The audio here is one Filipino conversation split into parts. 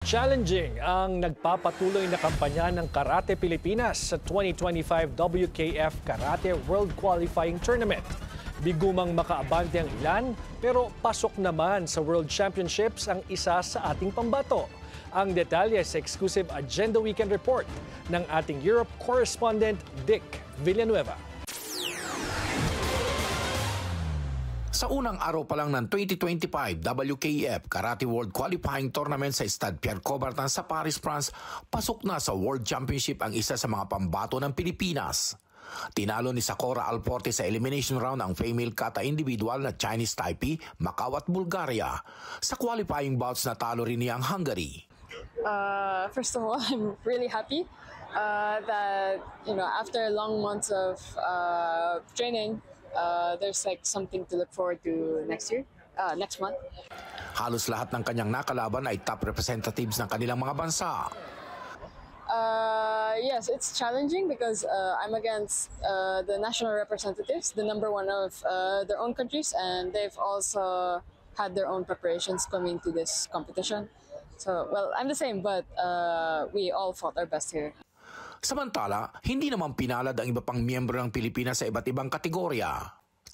Challenging ang nagpapatuloy na kampanya ng Karate Pilipinas sa 2025 WKF Karate World Qualifying Tournament. Bigumang makaabante ang ilan, pero pasok naman sa World Championships ang isa sa ating pambato. Ang detalye sa exclusive Agenda Weekend Report ng ating Europe correspondent Dick Villanueva. Sa unang araw pa lang ng 2025 WKF Karate World Qualifying Tournament sa Stade Pierre Coubertin sa Paris, France, pasok na sa World Championship ang isa sa mga pambato ng Pilipinas. Tinalo ni Sakura Alforte sa elimination round ang female kata individual na Chinese Taipei, Macau at Bulgaria. Sa qualifying bouts natalo rin niya ang Hungary. First of all, I'm really happy that after long months of training, there's like something to look forward to next month. Halos lahat ng kanyang nakalaban ay top representatives ng kanilang mga bansa. Yes, it's challenging because I'm against the national representatives, the number one of their own countries, and they've also had their own preparations coming to this competition. So, well, I'm the same, but we all fought our best here. Samantala, hindi naman pinalad ang iba pang miyembro ng Pilipinas sa iba't ibang kategorya.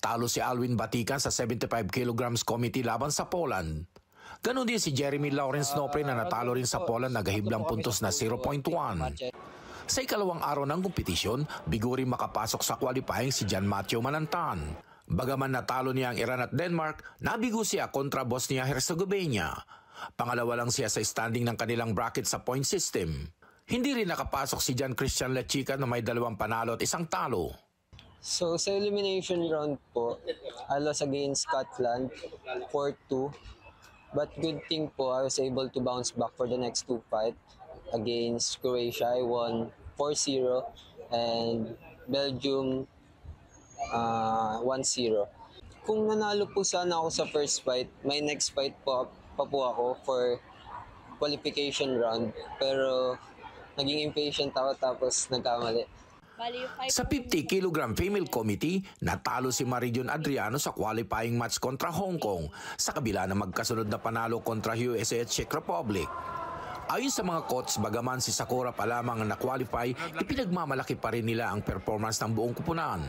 Talo si Alwin Batikan sa 75 kilograms committee laban sa Poland. Ganon din si Jeremy Lawrence Nopre na natalo rin sa Poland na gahiblang puntos na 0.1. Sa ikalawang araw ng kompetisyon, bigo rin makapasok sa qualifying si Jan Matthew Manantan. Bagaman natalo niya ang Iran at Denmark, nabigo siya kontra Bosnia-Herzegovina. Pangalawa lang siya sa standing ng kanilang bracket sa point system. Hindi rin nakapasok si Jan Christian Lechica na may 2 panalo at 1 talo. So sa elimination round po, I lost against Scotland 4-2. But good thing po, I was able to bounce back for the next 2 fights. Against Croatia, I won 4-0 and Belgium 1-0. Kung nanalo po sana ako sa first fight, may next fight pa po ako for qualification round. Pero naging impatient ako tapos nagkamali. Sa 50 kg female committee, natalo si Marijon Adriano sa qualifying match kontra Hong Kong sa kabila ng magkasunod na panalo kontra USA at Czech Republic. Ayon sa mga coach, bagaman si Sakura pa lamang ang na-qualify, ipinagmamalaki pa rin nila ang performance ng buong kupunan.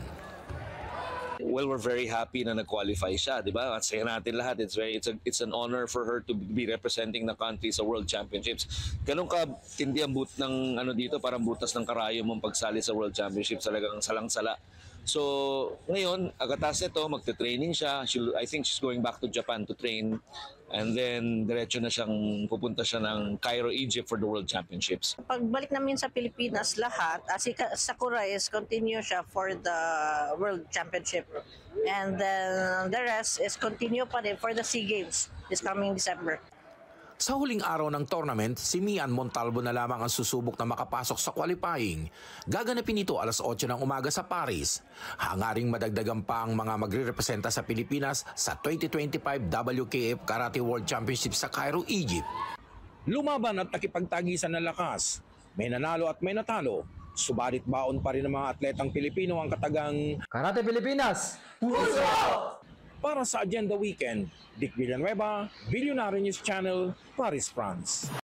Well, we're very happy na nag-qualify siya, di ba? At saya natin lahat. It's an honor for her to be representing the country sa World Championships. Ganun ka tindi ang ng dito, parang butas ng karayo mong pagsali sa World Championships, talagang salang-sala. So, ngayon, agatas nito, magte-training siya. I think she's going back to Japan to train. And then, diretso na siyang pupunta siya ng Cairo, Egypt for the World Championships. Pagbalik namin sa Pilipinas lahat, si Sakura is continue siya for the World Championship. And then the rest is continue pa rin for the SEA Games this coming December. Sa huling araw ng tournament, si Mian Montalvo na lamang ang susubok na makapasok sa qualifying. Gaganapin ito alas 8 ng umaga sa Paris. Hangaring madagdagan pa ang mga magre-representa sa Pilipinas sa 2025 WKF Karate World Championship sa Cairo, Egypt. Lumaban at nakipagtagisan ng lakas. May nanalo at may natalo. Subalit baon pa rin ng mga atletang Pilipino ang katagang Karate Pilipinas! Puso! Para sa Agenda Weekend, Dick Villanueva, Billionaire News Channel, Paris, France.